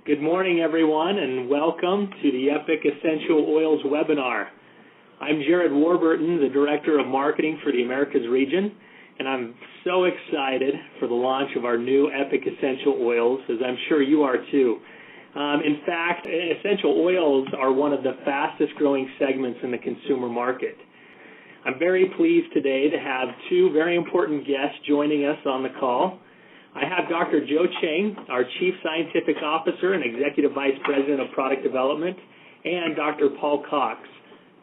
Good morning, everyone, and welcome to the Epic Essential Oils webinar. I'm Jared Warburton, the Director of Marketing for the Americas region, and I'm so excited for the launch of our new Epic Essential Oils, as I'm sure you are too. In fact, essential oils are one of the fastest growing segments in the consumer market. I'm very pleased today to have two very important guests joining us on the call. I have Dr. Joe Cheng, our Chief Scientific Officer and Executive Vice President of Product Development, and Dr. Paul Cox.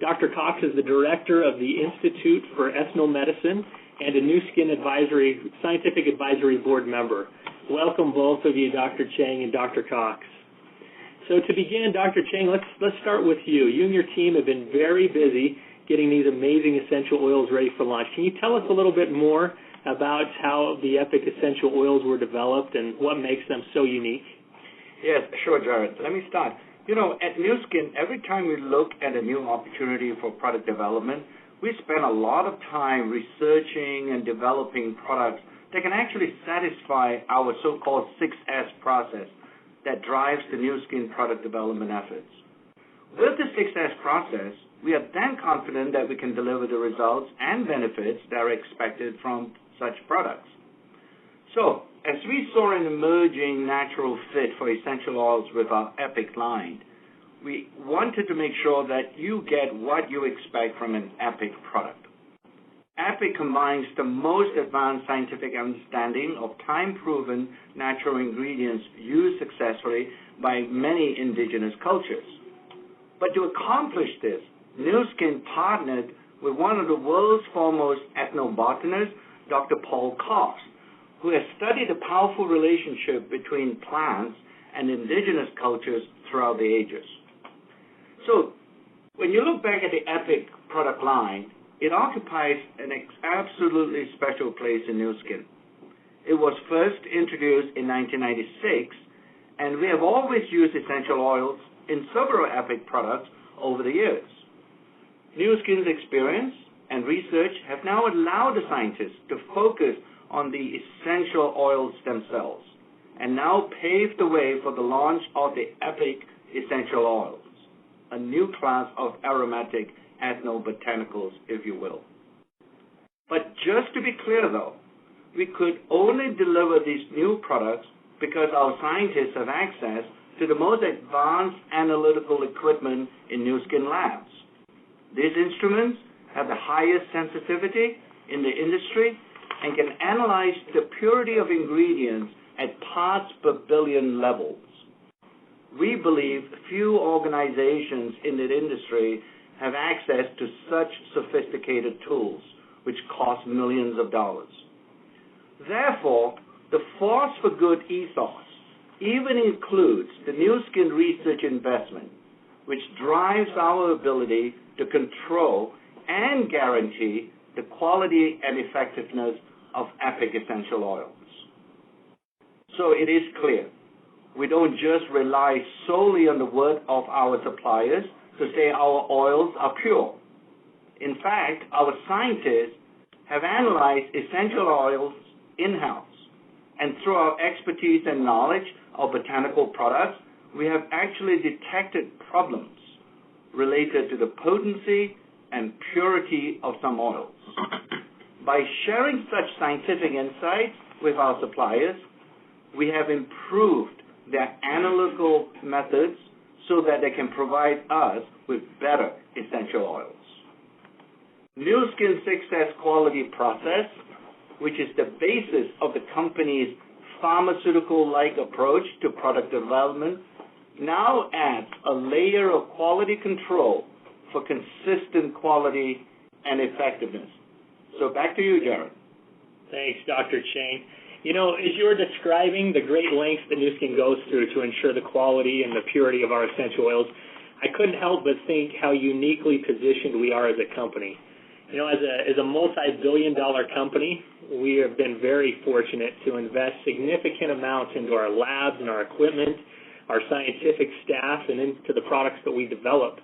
Dr. Cox is the Director of the Institute for Ethnomedicine and a Nu Skin Scientific Advisory Board member. Welcome both of you, Dr. Cheng and Dr. Cox. So to begin, Dr. Cheng, let's start with you. You and your team have been very busy getting these amazing essential oils ready for launch. Can you tell us a little bit more about how the Epic Essential Oils were developed and what makes them so unique? Yes, sure, Jared. Let me start. At Nu Skin, every time we look at a new opportunity for product development, we spend a lot of time researching and developing products that can actually satisfy our so-called 6S process that drives the Nu Skin product development efforts. With the 6S process, we are then confident that we can deliver the results and benefits that are expected from such products. So, as we saw an emerging natural fit for essential oils with our Epic line, we wanted to make sure that you get what you expect from an Epic product. Epic combines the most advanced scientific understanding of time-proven natural ingredients used successfully by many indigenous cultures. But to accomplish this, Nu Skin partnered with one of the world's foremost ethnobotanists, Dr. Paul Cox, who has studied the powerful relationship between plants and indigenous cultures throughout the ages. So, when you look back at the Epic product line, it occupies an absolutely special place in Nu Skin. It was first introduced in 1996, and we have always used essential oils in several Epic products over the years. Nu Skin's experience and research have now allowed the scientists to focus on the essential oils themselves and now pave the way for the launch of the Epic Essential Oils, a new class of aromatic ethnobotanicals, if you will. But just to be clear, though, we could only deliver these new products because our scientists have access to the most advanced analytical equipment in Nu Skin labs. These instruments have the highest sensitivity in the industry and can analyze the purity of ingredients at parts per billion levels. We believe few organizations in the industry have access to such sophisticated tools, which cost millions of dollars. Therefore, the Force for Good ethos even includes the Nu Skin research investment, which drives our ability to control and guarantee the quality and effectiveness of Epic Essential Oils. So it is clear, we don't just rely solely on the word of our suppliers to say our oils are pure. In fact, our scientists have analyzed essential oils in-house, and through our expertise and knowledge of botanical products, we have actually detected problems related to the potency and purity of some oils. By sharing such scientific insights with our suppliers, we have improved their analytical methods so that they can provide us with better essential oils. Nu Skin 6S quality process, which is the basis of the company's pharmaceutical-like approach to product development, now adds a layer of quality control for consistent quality and effectiveness. So back to you, Jared. Thanks, Dr. Cheng. As you were describing the great lengths that Nu Skin goes through to ensure the quality and the purity of our essential oils, I couldn't help but think how uniquely positioned we are as a company. As a multi-billion-dollar company, we have been very fortunate to invest significant amounts into our labs and our equipment, our scientific staff, and into the products that we develop.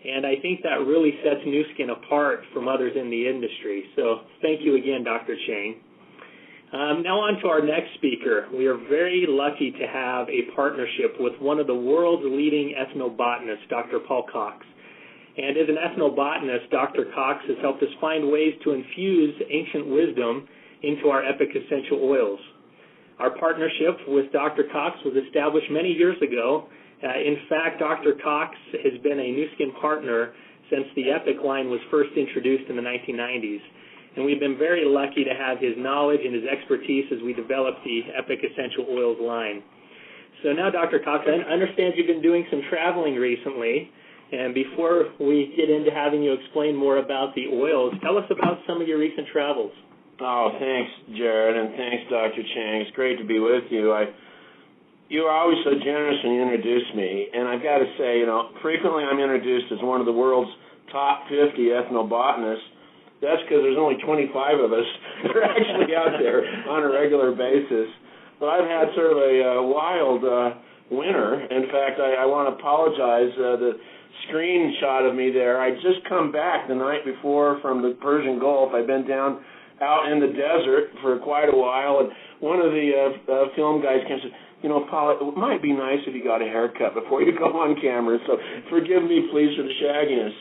And I think that really sets Nu Skin apart from others in the industry. So thank you again, Dr. Cheng. Now on to our next speaker. We are very lucky to have a partnership with one of the world's leading ethnobotanists, Dr. Paul Cox. And as an ethnobotanist, Dr. Cox has helped us find ways to infuse ancient wisdom into our Epoch essential oils. Our partnership with Dr. Cox was established many years ago. In fact, Dr. Cox has been a Nu Skin partner since the Epoch line was first introduced in the 1990s. And we've been very lucky to have his knowledge and his expertise as we develop the Epoch Essential Oils line. So now, Dr. Cox, I understand you've been doing some traveling recently. And before we get into having you explain more about the oils, tell us about some of your recent travels. Oh, thanks, Jared, and thanks, Dr. Chang. It's great to be with you. You are always so generous when you introduce me. And I've got to say, frequently I'm introduced as one of the world's top 50 ethnobotanists. That's because there's only 25 of us that are actually out there on a regular basis. But I've had sort of a wild winter. In fact, I want to apologize. The screenshot of me there, I'd just come back the night before from the Persian Gulf. I've been down out in the desert for quite a while, and one of the film guys came and said, Paul, it might be nice if you got a haircut before you go on camera, so forgive me, please, for the shagginess.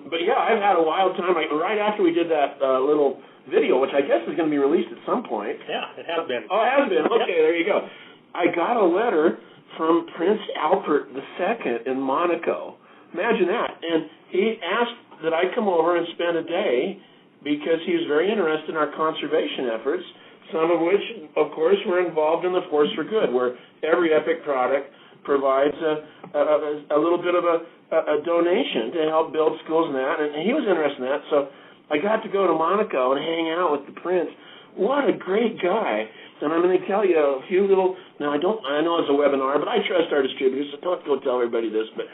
But yeah, I've had a wild time. Right after we did that little video, which I guess is going to be released at some point. Yeah, it has been. Oh, it has been? Okay, yep. There you go. I got a letter from Prince Albert II in Monaco. Imagine that. And he asked that I come over and spend a day because he was very interested in our conservation efforts, some of which, of course, were involved in the Force for Good, where every Epoch product provides a little bit of a donation to help build schools and that, and he was interested in that, so I got to go to Monaco and hang out with the prince. What a great guy. And I'm going to tell you a few little, I know it's a webinar, but I trust our distributors, so don't go tell everybody this, but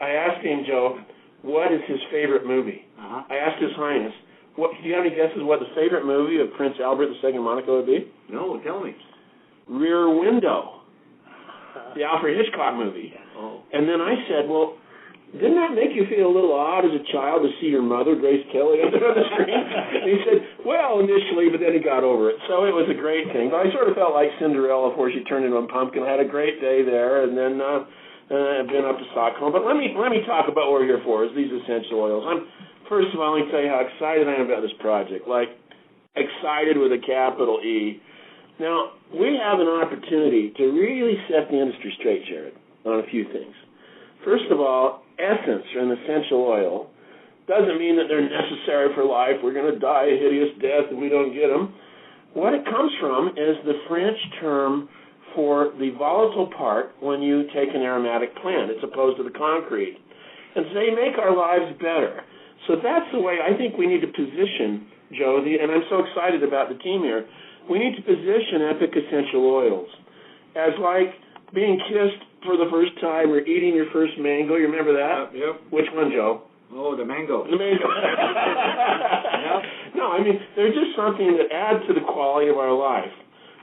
I asked him, Joe, what is his favorite movie? I asked His Highness, do you have any guesses what the favorite movie of Prince Albert II of Monaco would be? No, tell me. Rear Window, the Alfred Hitchcock movie. Oh. And then I said, well, didn't that make you feel a little odd as a child to see your mother, Grace Kelly, up there on the screen? And he said, well, initially, but then he got over it. So it was a great thing. But I sort of felt like Cinderella before she turned into a pumpkin. I had a great day there, and then I've been up to Stockholm. But let me talk about what we're here for, is these essential oils. First of all, let me tell you how excited I am about this project, like excited with a capital E. Now, we have an opportunity to really set the industry straight, Jared, on a few things. First of all, essence or an essential oil doesn't mean that they're necessary for life. We're going to die a hideous death if we don't get them. What it comes from is the French term for the volatile part when you take an aromatic plant as opposed to the concrete. And so they make our lives better. So that's the way I think we need to position, Joe, and I'm so excited about the team here. We need to position Epoch essential oils as like being kissed for the first time or eating your first mango. You remember that? Yep. Which one, Joe? Oh, the mango. The mango. Yep. No, I mean, they're just something that adds to the quality of our life.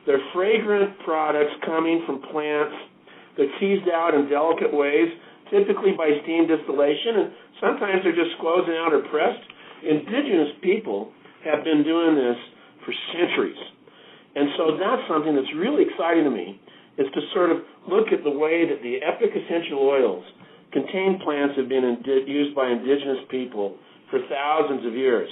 They're fragrant products coming from plants. They're teased out in delicate ways, typically by steam distillation, and sometimes they're just squozen out or pressed. Indigenous people have been doing this for centuries. And so that's something that's really exciting to me, is to sort of look at the way that the Epoch essential oils contain plants that have been used by indigenous people for thousands of years.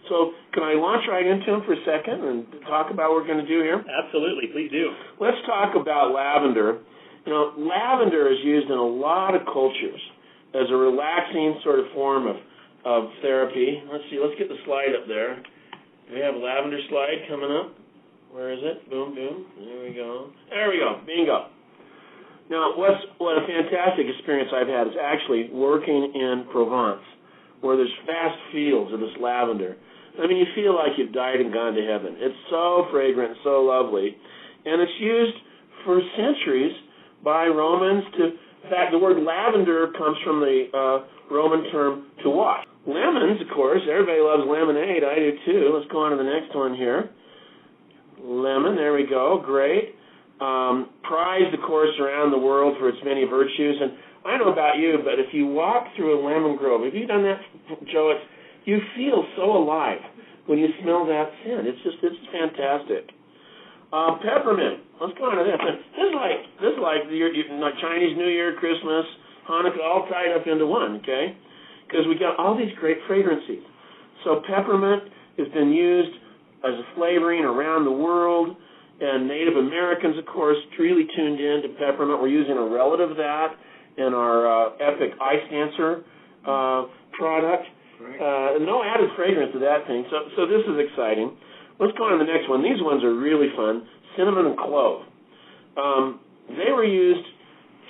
So can I launch right into them for a second and talk about what we're going to do here? Absolutely, please do. Let's talk about lavender. Lavender is used in a lot of cultures as a relaxing sort of form of therapy. Let's see, let's get the slide up there. Do we have a lavender slide coming up? Where is it? Boom, boom. There we go. There we go. Bingo. Now, what a fantastic experience I've had is actually working in Provence, where there's vast fields of this lavender. I mean, you feel like you've died and gone to heaven. It's so fragrant, so lovely. And it's used for centuries by Romans in fact, the word lavender comes from the Roman term to wash. Lemons, of course, everybody loves lemonade. I do too. Let's go on to the next one here. Lemon, there we go, great. Prized, of course, around the world for its many virtues. And I don't know about you, but if you walk through a lemon grove, have you done that, Joe? You feel so alive. when you smell that scent. It's fantastic. Peppermint. Let's go on to this. This is like Chinese New Year, Christmas, Hanukkah, all tied up into one, okay? Because we got all these great fragrances. So peppermint has been used as a flavoring around the world, and Native Americans, of course, really tuned in to peppermint. We're using a relative of that in our Epoch Ice Dancer product. No added fragrance to that thing. So this is exciting. Let's go on to the next one. These ones are really fun. Cinnamon and clove. They were used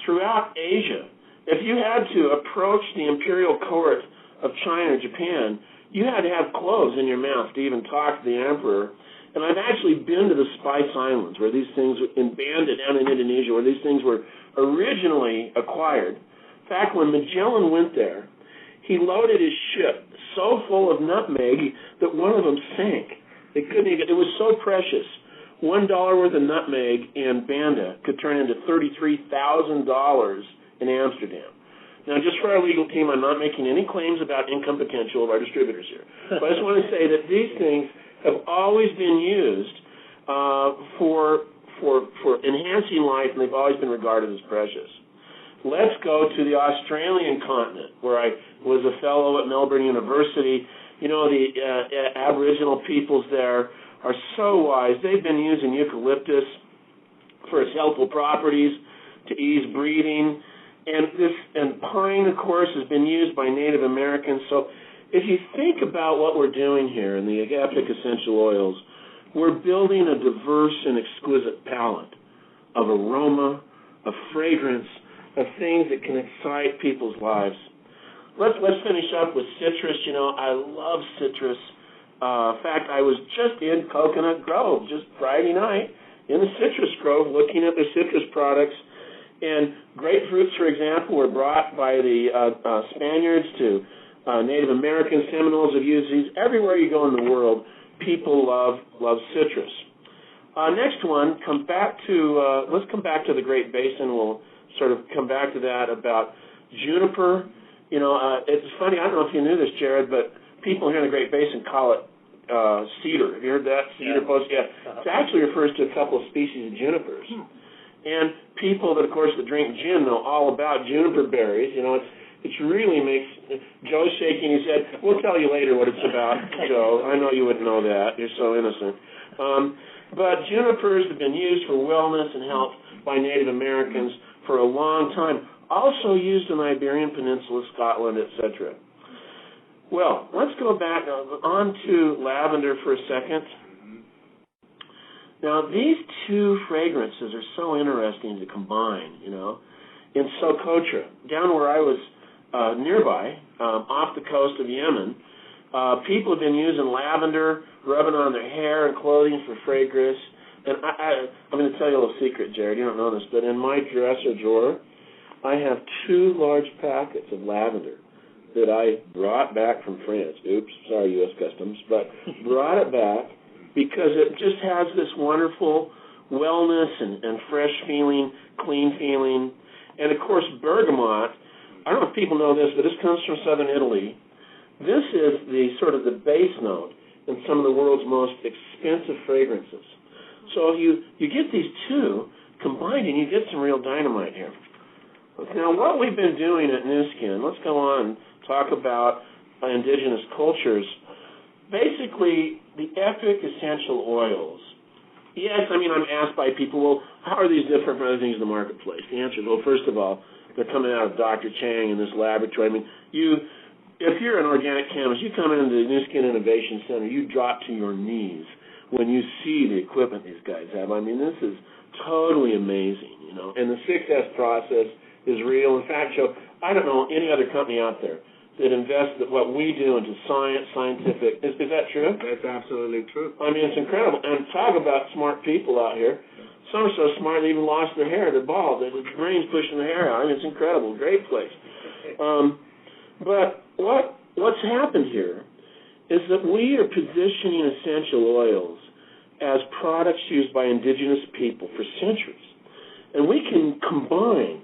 throughout Asia. If you had to approach the imperial court of China or Japan, you had to have cloves in your mouth to even talk to the emperor. And I've actually been to the Spice Islands, where these things, in Banda down in Indonesia, where these things were originally acquired. In fact, when Magellan went there, he loaded his ship so full of nutmeg that one of them sank. They couldn't even, it was so precious. $1 worth of nutmeg in Banda could turn into $33,000 in Amsterdam. Now, just for our legal team, I'm not making any claims about income potential of our distributors here. But I just want to say that these things have always been used for enhancing life, and they've always been regarded as precious. Let's go to the Australian continent, where I was a fellow at Melbourne University. You know, the Aboriginal peoples there are so wise. They've been using eucalyptus for its healthful properties to ease breathing. And pine, of course, has been used by Native Americans. So if you think about what we're doing here in the Epoch Essential Oils, we're building a diverse and exquisite palette of aroma, of fragrance, of things that can excite people's lives. Let's finish up with citrus. You know, I love citrus. In fact, I was just in Coconut Grove just Friday night in the citrus grove looking at the citrus products. And grapefruits, for example, were brought by the Spaniards to Native American Seminoles have used these. Everywhere you go in the world, people love citrus. Next one, let's come back to the Great Basin. We'll sort of come back to that about juniper. You know, it's funny, I don't know if you knew this, Jared, but people here in the Great Basin call it cedar. Have you heard that? Cedar post? Yeah. It actually refers to a couple of species of junipers. And people that, of course, that drink gin know all about juniper berries. You know, it really makes Joe's shaking his head. We'll tell you later what it's about, Joe. I know you wouldn't know that. You're so innocent. But junipers have been used for wellness and health by Native Americans for a long time. Also used in the Iberian Peninsula, Scotland, etc. Well, let's go back on to lavender for a second. Now, these two fragrances are so interesting to combine, you know. In Socotra, down where I was nearby, off the coast of Yemen, people have been using lavender, rubbing on their hair and clothing for fragrance. And I'm going to tell you a little secret, Jared. You don't know this, but in my dresser drawer, I have 2 large packets of lavender that I brought back from France. Oops, sorry, U.S. Customs, but brought it back because it just has this wonderful wellness and fresh feeling, clean feeling. And, of course, bergamot, I don't know if people know this, but this comes from southern Italy. This is the sort of the base note in some of the world's most expensive fragrances. So you get these two combined and you get some real dynamite here. Now, what we've been doing at New Skin, let's go on and talk about indigenous cultures. Basically, the Epoch essential oils. Yes, I mean, I'm asked by people, well, how are these different from other things in the marketplace? The answer is, well, first of all, they're coming out of Dr. Chang in this laboratory. I mean, if you're an organic chemist, you come into the New Skin Innovation Center, you drop to your knees when you see the equipment these guys have. I mean, this is totally amazing, you know. And the 6S process is real. In fact, Joe, I don't know any other company out there that invests what we do into science, scientific. Is that true? That's absolutely true. I mean, it's incredible. And talk about smart people out here. Some are so smart they even lost their hair. They're bald. The brain's pushing the hair out. I mean, it's incredible. Great place. But what's happened here is that we are positioning essential oils as products used by indigenous people for centuries. And we can combine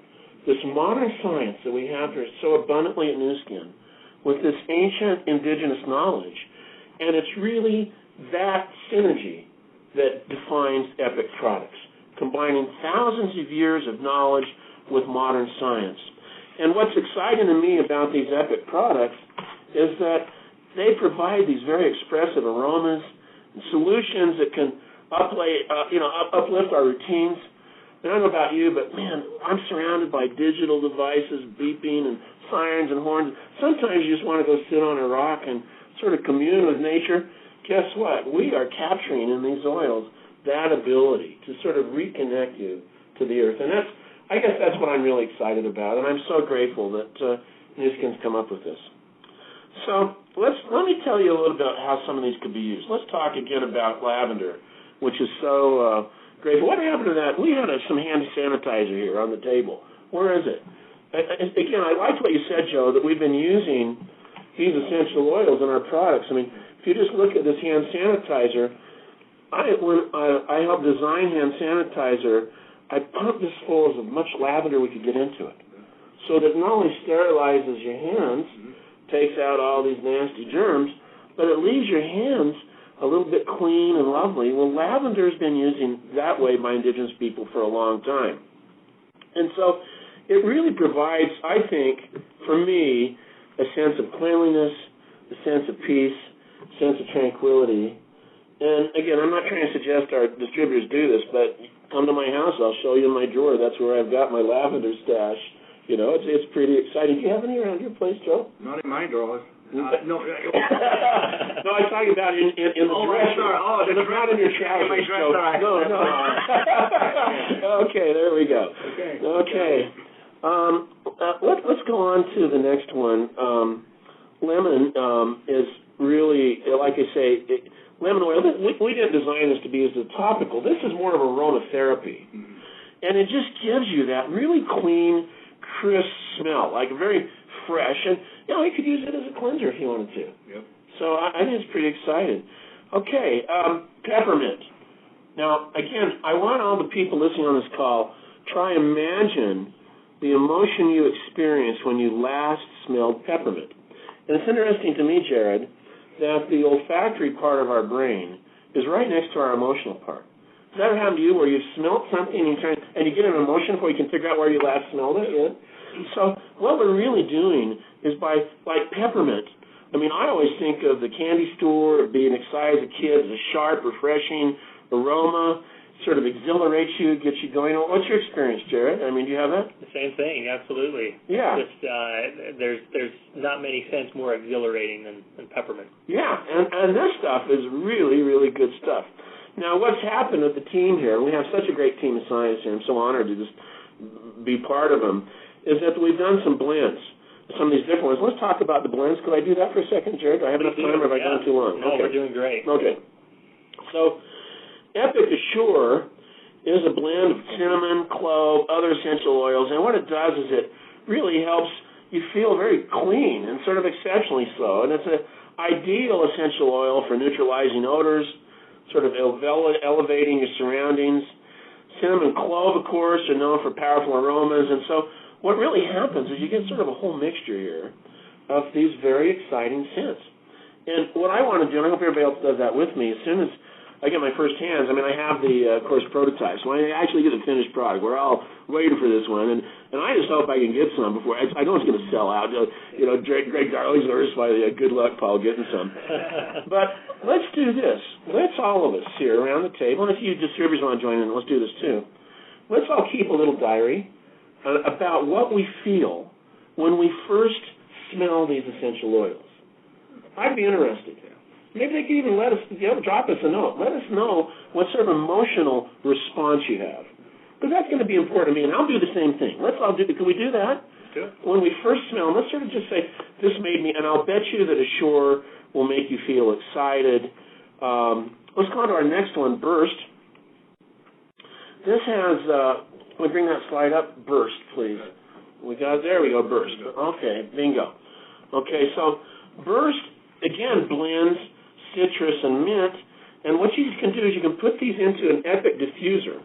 this modern science that we have here so abundantly at New Skin with this ancient indigenous knowledge And it's really that synergy that defines Epoch products, combining thousands of years of knowledge with modern science. And what's exciting to me about these Epoch products is that they provide these very expressive aromas and solutions that can uplift our routines. And I don't know about you, but man, I'm surrounded by digital devices, beeping and sirens and horns. Sometimes you just want to go sit on a rock and sort of commune with nature. Guess what? We are capturing in these oils that ability to sort of reconnect you to the earth. And I guess that's what I'm really excited about. And I'm so grateful that Nu Skin's come up with this. So let me tell you a little about how some of these could be used. Let's talk again about lavender, which is so great. What happened to that? We had some hand sanitizer here on the table. Where is it? Again, I liked what you said, Joe, that we've been using these essential oils in our products. I mean, if you just look at this hand sanitizer, when I helped design hand sanitizer, I pumped this full of as much lavender we could get into it, so that not only sterilizes your hands, takes out all these nasty germs, but it leaves your hands a little bit clean and lovely. Well, lavender's been used that way by indigenous people for a long time. And so it really provides, I think, for me, a sense of cleanliness, a sense of peace, a sense of tranquility. And again, I'm not trying to suggest our distributors do this, but come to my house, I'll show you in my drawer. That's where I've got my lavender stash. You know, it's pretty exciting. Do you have any around your place, Joe? Not in my drawers. No. No, I'm talking about in the dresser. Oh, the dresser. Not in your trousers, Joe. No. Okay, there we go. Okay. Let's go on to the next one. Lemon is really, like I say, lemon oil. We didn't design this to be as a topical. This is more of aromatherapy. And it just gives you that really clean, crisp smell, like very fresh. And, you know, you could use it as a cleanser if you wanted to. Yep. So I think it's pretty exciting. Okay, peppermint. Now, again, I want all the people listening on this call, try and imagine the emotion you experienced when you last smelled peppermint. And it's interesting to me, Jared, that the olfactory part of our brain is right next to our emotional part. Does that ever happen to you where you've smelled something and you get an emotion before you can figure out where you last smelled it? Yeah? So what we're really doing is like peppermint. I mean, I always think of the candy store being excited as a kid, as a sharp, refreshing aroma, sort of exhilarates you, gets you going. What's your experience, Jared? I mean, do you have that? The same thing, absolutely. Yeah. Just there's not many scents more exhilarating than peppermint. Yeah, and this stuff is really, really good stuff. Now, what's happened with the team here, we have such a great team of scientists here, I'm so honored to just be part of them, is that we've done some blends, some of these different ones. Let's talk about the blends. Could I do that for a second, Jared? Do I have enough time, or have I gone too long? No, okay. We're doing great. Okay. So, Epoch Assure is a blend of cinnamon, clove, other essential oils, and what it does is it really helps you feel very clean and sort of exceptionally so. And it's an ideal essential oil for neutralizing odors, sort of elevating your surroundings. Cinnamon and clove, of course, are known for powerful aromas, and so what really happens is you get sort of a whole mixture here of these very exciting scents. And what I want to do, and I hope everybody else does that with me, as soon as I get my first hands, I mean, I have the, of course, prototypes. When I actually get the finished product, we're all waiting for this one, and I just hope I can get some before. I know it's going to sell out. You know, Greg Darling's nervous by the good luck, Paul, getting some. But let's do this. Let's all of us here around the table, and if you distributors want to join in, let's do this too. Let's all keep a little diary about what we feel when we first smell these essential oils. I'd be interested. Maybe they could even drop us a note. Let us know what sort of emotional response you have. Because that's going to be important to me, and I'll do the same thing. Can we do that? Sure. When we first smell them, let's sort of just say, this made me, and I'll bet you that Assure will make you feel excited. Let's go on to our next one, Burst. This has, can we bring that slide up? Burst, please. There we go, Burst. Okay, bingo. Okay, so Burst, again, blends citrus and mint, and what you can do is you can put these into an Epoch diffuser.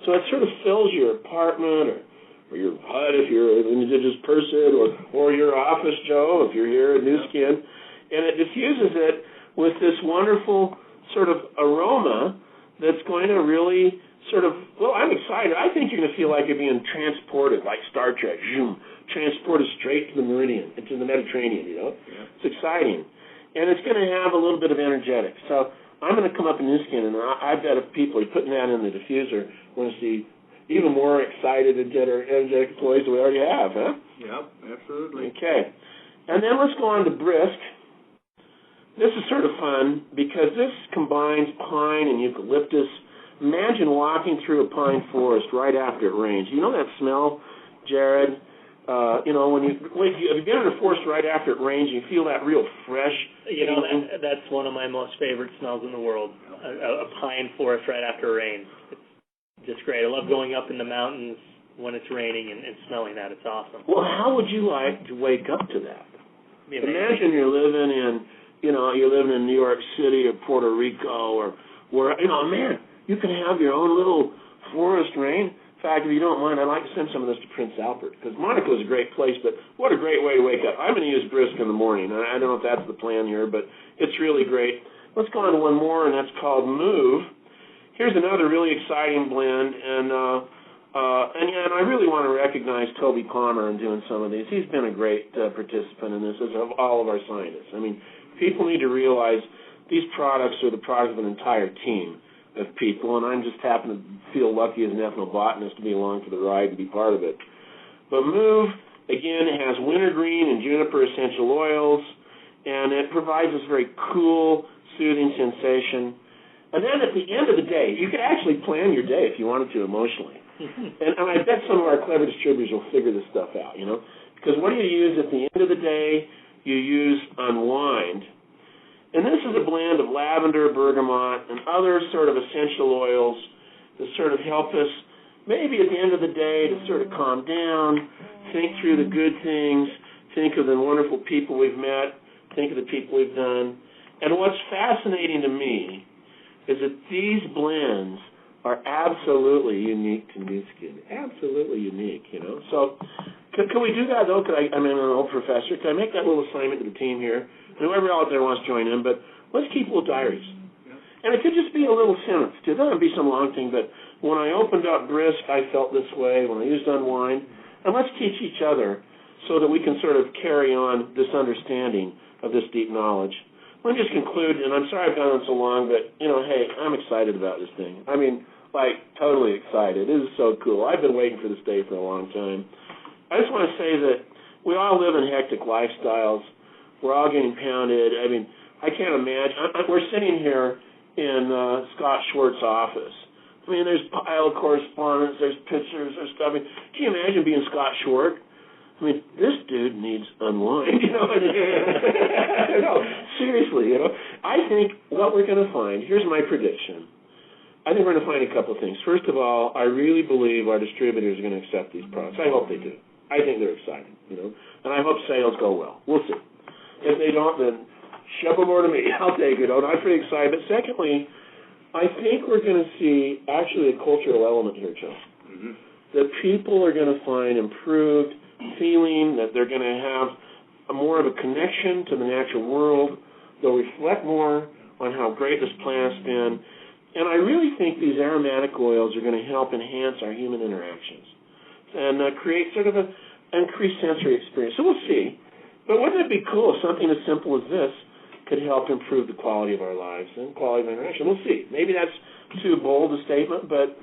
So it sort of fills your apartment or your hut if you're an indigenous person, or your office, Joe, if you're here at Nu Skin, and it diffuses it with this wonderful sort of aroma that's going to really sort of, well, I'm excited. I think you're going to feel like you're being transported, like Star Trek, zoom, transported straight to the meridian, into the Mediterranean, you know. Yeah. It's exciting. And it's going to have a little bit of energetic. So I'm going to come up in New Skin, and I bet if people are putting that in the diffuser, we're going to see even more excited, energetic employees than we already have, huh? Yep, absolutely. Okay. And then let's go on to Brisk. This is sort of fun because this combines pine and eucalyptus. Imagine walking through a pine forest right after it rains. You know that smell, Jared? You know, have you been in a forest right after it rains, you feel that real fresh. You know, that's one of my most favorite smells in the world, a pine forest right after rain. It's just great. I love going up in the mountains when it's raining and smelling that. It's awesome. Well, how would you like to wake up to that? Imagine you're living in New York City or Puerto Rico or where, man, you can have your own little forest rain. In fact, if you don't mind, I'd like to send some of this to Prince Albert, because Monaco is a great place, but what a great way to wake up. I'm going to use Brisk in the morning. I don't know if that's the plan here, but it's really great. Let's go on to one more, and that's called Move. Here's another really exciting blend, and I really want to recognize Toby Palmer in doing some of these. He's been a great participant in this, as have all of our scientists. I mean, people need to realize these products are the product of an entire team of people, and I just happen to feel lucky as an ethnobotanist to be along for the ride and be part of it. But Move, again, it has wintergreen and juniper essential oils, and it provides this very cool, soothing sensation. And then at the end of the day, you could actually plan your day if you wanted to emotionally. And I bet some of our clever distributors will figure this stuff out, because what do you use at the end of the day? You use Unwind. And this is a blend of lavender, bergamot, and other sort of essential oils that sort of help us maybe at the end of the day to sort of calm down, think through the good things, think of the wonderful people we've met, think of the people we've done. And what's fascinating to me is that these blends are absolutely unique to New Skin. Absolutely unique, So can we do that, though? I'm an old professor. Can I make that little assignment to the team here? And whoever out there wants to join in, but let's keep little diaries. Yeah. And it could just be a little sentence. It doesn't be some long thing, but when I opened up Brisk, I felt this way. When I used Unwind, and let's teach each other so that we can sort of carry on this understanding of this deep knowledge. Let me just conclude, and I'm sorry I've gone on so long, but, hey, I'm excited about this thing. I mean, totally excited. This is so cool. I've been waiting for this day for a long time. I just want to say that we all live in hectic lifestyles. We're all getting pounded. I mean, I can't imagine. We're sitting here in Scott Schwartz's office. I mean, there's pile of correspondence, there's pictures, there's stuff. I mean, can you imagine being Scott Schwartz? I mean, this dude needs Unwind, No, seriously, I think what we're going to find, here's my prediction. I think we're going to find a couple of things. First of all, I really believe our distributors are going to accept these products. I hope they do. I think they're excited, and I hope sales go well. We'll see. If they don't, then shove them over to me. I'll take it. I'm pretty excited. But secondly, I think we're going to see actually a cultural element here, Joe. Mm-hmm. That people are going to find improved feeling, that they're going to have more of a connection to the natural world. They'll reflect more on how great this planet's been. And I really think these aromatic oils are going to help enhance our human interactions and create sort of an increased sensory experience. So we'll see. But wouldn't it be cool if something as simple as this could help improve the quality of our lives and quality of interaction? We'll see. Maybe that's too bold a statement, but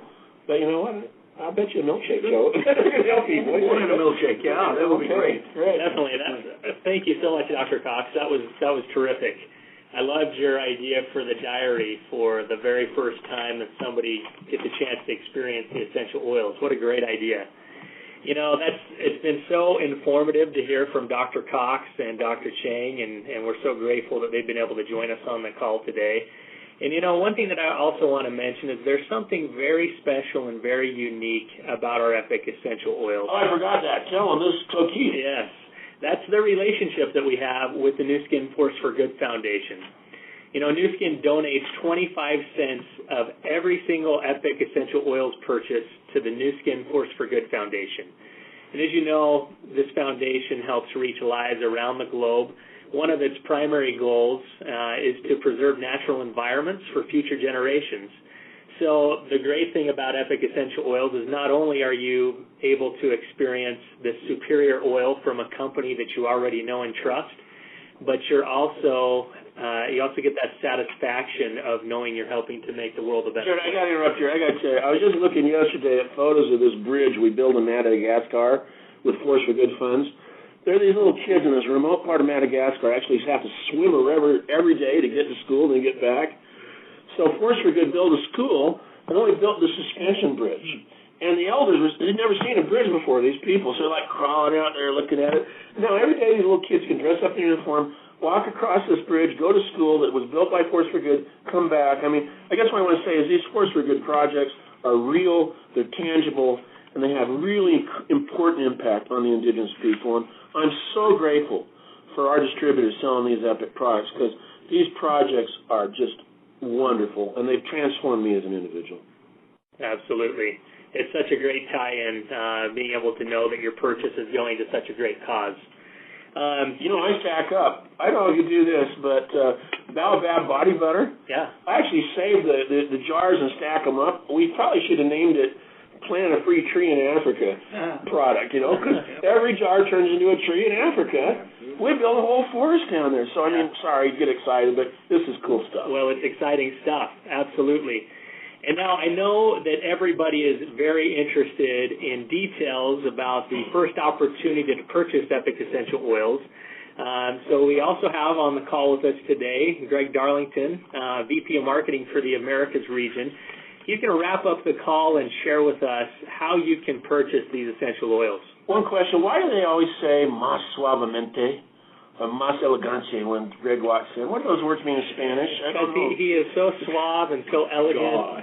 you know what? I'll bet you a milkshake show. Help people. One in a milkshake, yeah, that would be great. Definitely. Thank you so much, Dr. Cox. That was terrific. I loved your idea for the diary for the very first time that somebody gets a chance to experience the essential oils. What a great idea. It's been so informative to hear from Dr. Cox and Dr. Chang, and we're so grateful that they've been able to join us on the call today. And, one thing that I also want to mention is there's something very special and very unique about our Epoch essential oils. Oh, I forgot that. Tell them, this is so key. Yes. That's the relationship that we have with the New Skin Force for Good Foundation. New Skin donates 25 cents of every single Epoch essential oils purchase to the New Skin Force for Good Foundation. And as you know, this foundation helps reach lives around the globe one of its primary goals is to preserve natural environments for future generations. So the great thing about Epoch Essential Oils is not only are you able to experience this superior oil from a company that you already know and trust, but you also get that satisfaction of knowing you're helping to make the world a better place. I got to interrupt you. I got to tell you, I was just looking yesterday at photos of this bridge we built in Madagascar with Force for Good funds. There are these little kids in this remote part of Madagascar actually have to swim a river every day to get to school and then get back. So Force for Good built a school and only built the suspension bridge. And the elders, they'd never seen a bridge before, these people, so they're like crawling out there looking at it. Now, every day these little kids can dress up in uniform, walk across this bridge, go to school that was built by Force for Good, come back. I mean, I guess what I want to say is these Force for Good projects are real, they're tangible, and they have really important impact on the indigenous people. And I'm so grateful for our distributors selling these Epoch products because these projects are just wonderful, and they've transformed me as an individual. Absolutely. It's such a great tie-in, being able to know that your purchase is going to such a great cause. I stack up. I don't know if you do this, but Baobab body butter. Yeah. I actually saved the jars and stack them up. We probably should have named it Plant a Free Tree in Africa product, because every jar turns into a tree in Africa. We built a whole forest down there. So, sorry, get excited, but this is cool stuff. Well, it's exciting stuff. Absolutely. And now I know that everybody is very interested in details about the first opportunity to purchase Epoch Essential Oils. So we also have on the call with us today Greg Darlington, VP of Marketing for the Americas region. He's going to wrap up the call and share with us how you can purchase these essential oils. One question, why do they always say más suavemente or más elegante when Greg walks in? What do those words mean in Spanish? Because he is so suave and so elegant.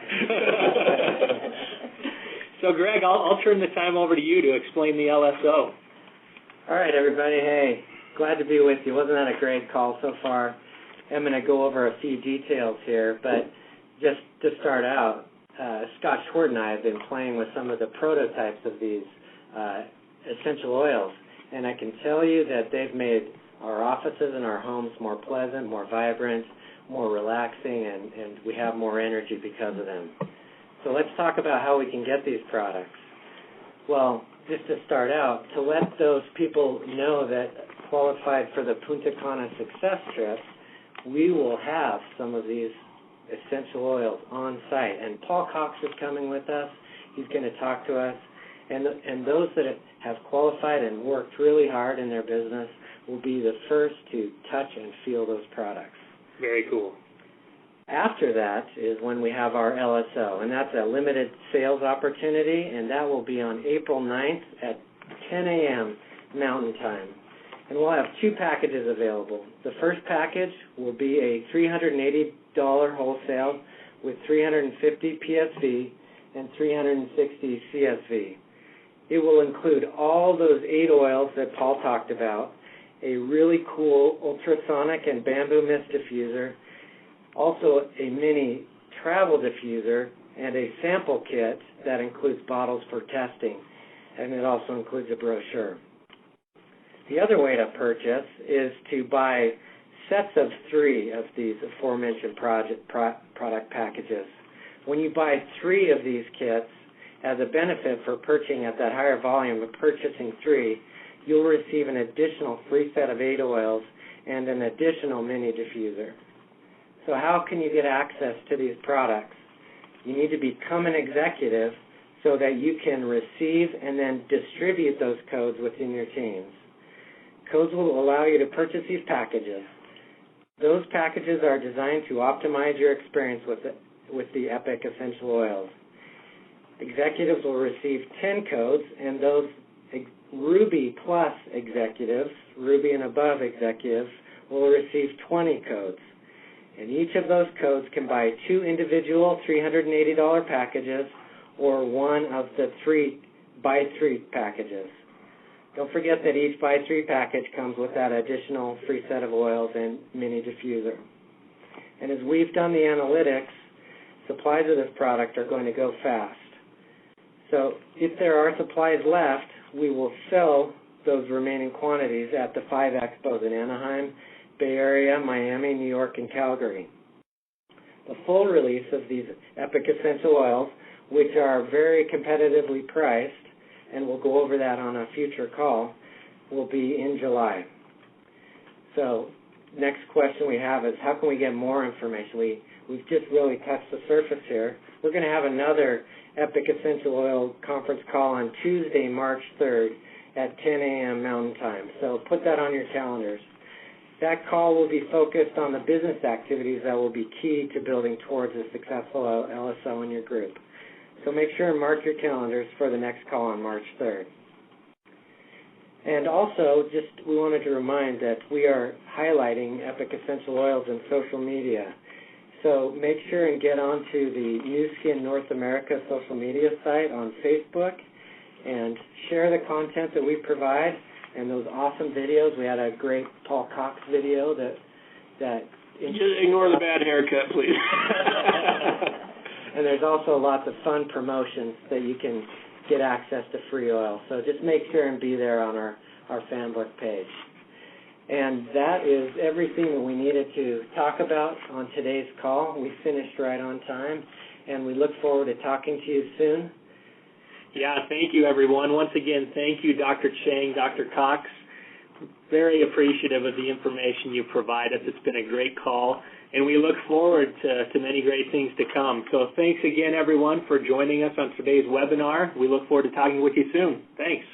So, Greg, I'll turn the time over to you to explain the LSO. All right, everybody. Hey, glad to be with you. Wasn't that a great call so far? I'm going to go over a few details here, but just to start out, Scott Schwartz and I have been playing with some of the prototypes of these essential oils, and I can tell you that they've made our offices and our homes more pleasant, more vibrant, more relaxing, and we have more energy because of them. So let's talk about how we can get these products. Well, just to start out, to let those people know that qualified for the Punta Cana Success Trip, we will have some of these essential oils on site. And Paul Cox is coming with us. He's going to talk to us. And those that have qualified and worked really hard in their business will be the first to touch and feel those products. Very cool. After that is when we have our LSO, and that's a limited sales opportunity, and that will be on April 9th at 10 a.m. Mountain Time. And we'll have two packages available. The first package will be a $380 wholesale with 350 PSV and 360 CSV. It will include all those 8 oils that Paul talked about, a really cool ultrasonic and bamboo mist diffuser, also a mini travel diffuser, and a sample kit that includes bottles for testing, and it also includes a brochure. The other way to purchase is to buy sets of 3 of these aforementioned product packages. When you buy 3 of these kits, as a benefit for purchasing at that higher volume of purchasing 3, you'll receive an additional free set of 8 oils and an additional mini diffuser. So how can you get access to these products? You need to become an executive so that you can receive and then distribute those codes within your teams. Codes will allow you to purchase these packages. Those packages are designed to optimize your experience with the Epoch Essential Oils. Executives will receive 10 codes, and those Ruby Plus executives, Ruby and above executives, will receive 20 codes. And each of those codes can buy 2 individual $380 packages or one of the 3 buy 3 packages. Don't forget that each buy 3 package comes with that additional free set of oils and mini diffuser. And as we've done the analytics, supplies of this product are going to go fast. So if there are supplies left, we will sell those remaining quantities at the 5 Expos in Anaheim Bay Area, Miami, New York, and Calgary. The full release of these Epic Essential Oils, which are very competitively priced, and we'll go over that on a future call, will be in July. So next question we have is, how can we get more information? We've just really touched the surface here. We're going to have another Epic Essential Oil conference call on Tuesday, March 3rd at 10 a.m. Mountain Time. So put that on your calendars. That call will be focused on the business activities that will be key to building towards a successful LSO in your group. So make sure and mark your calendars for the next call on March 3rd. And also, we wanted to remind that we are highlighting Epic Essential Oils in social media. So make sure and get onto the New Skin North America social media site on Facebook and share the content that we provide and those awesome videos. We had a great Paul Cox video that just ignore the bad haircut, please. And there's also lots of fun promotions that you can get access to free oil. So just make sure and be there on our fanbook page. And that is everything that we needed to talk about on today's call. We finished right on time, and we look forward to talking to you soon. Yeah, thank you, everyone. Once again, thank you, Dr. Chang, Dr. Cox. Very appreciative of the information you provide us. It's been a great call, and we look forward to many great things to come. So thanks again, everyone, for joining us on today's webinar. We look forward to talking with you soon. Thanks.